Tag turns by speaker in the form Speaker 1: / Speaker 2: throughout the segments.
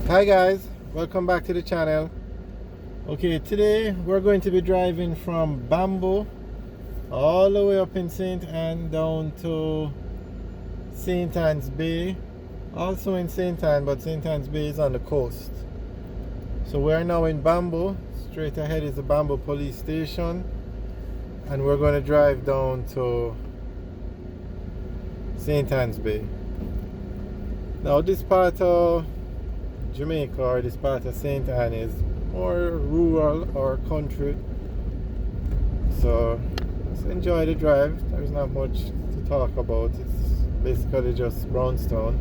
Speaker 1: Hi guys, welcome back to the channel. Okay, today we're going to be driving from Bamboo all the way up in St. Ann down to St. Anne's Bay. Also in St. Ann, but St. Anne's Bay is on the coast. So we're now in Bamboo. Straight ahead is the Bamboo police station, and we're going to drive down to St. Anne's Bay. Now this part of Jamaica, or this part of St. Anne, is more rural or country, so just enjoy the drive. There's not much to talk about. It's basically just Brownstown,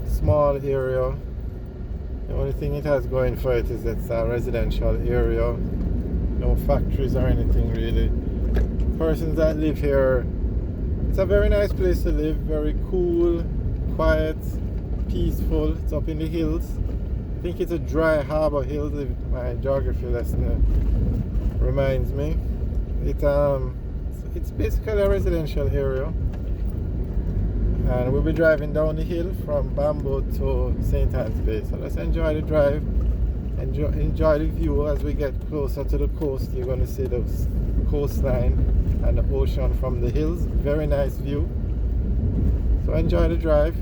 Speaker 1: small area. The only thing it has going for it is it's a residential area, no factories or anything really. Persons that live here, it's a very nice place to live, very cool, quiet, peaceful. It's up in the hills. I think it's a Dry Harbor Hills, if my geography lesson reminds me. It's basically a residential area, and we'll be driving down the hill from Bamboo to St. Anne's Bay. So let's enjoy the drive, enjoy the view. As we get closer to the coast, you're going to see the coastline and the ocean from the hills. Very nice view. So enjoy the drive.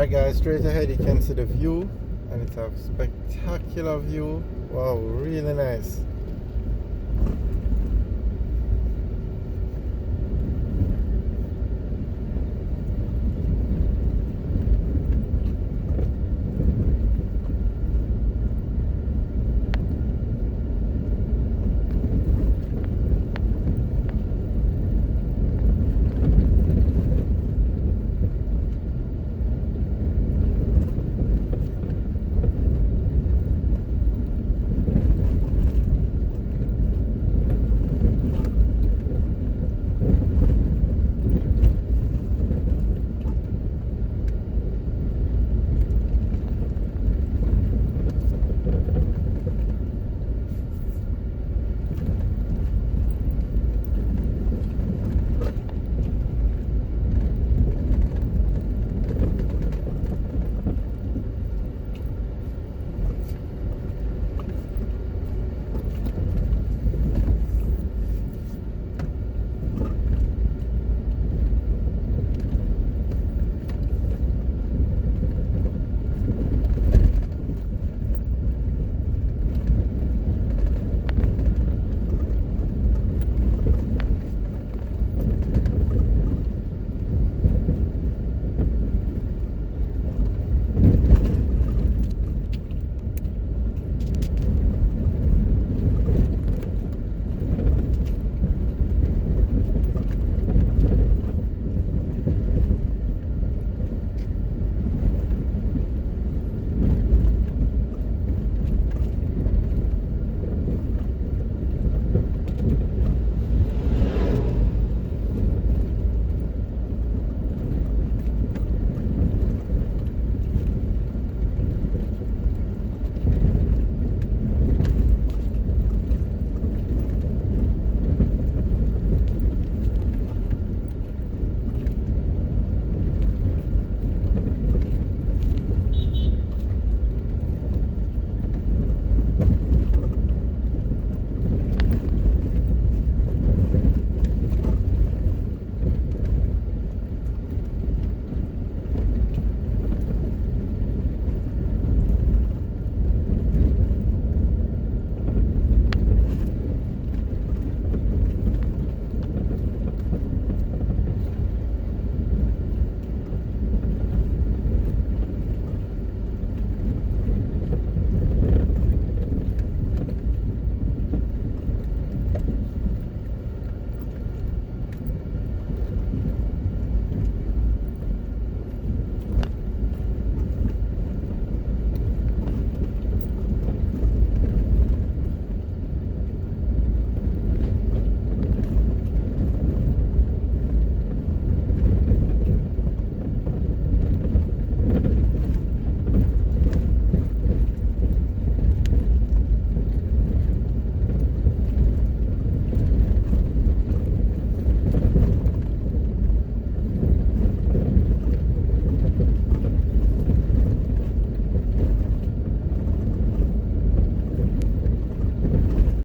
Speaker 1: Alright guys, straight ahead you can see the view, and it's a spectacular view. Wow, really nice.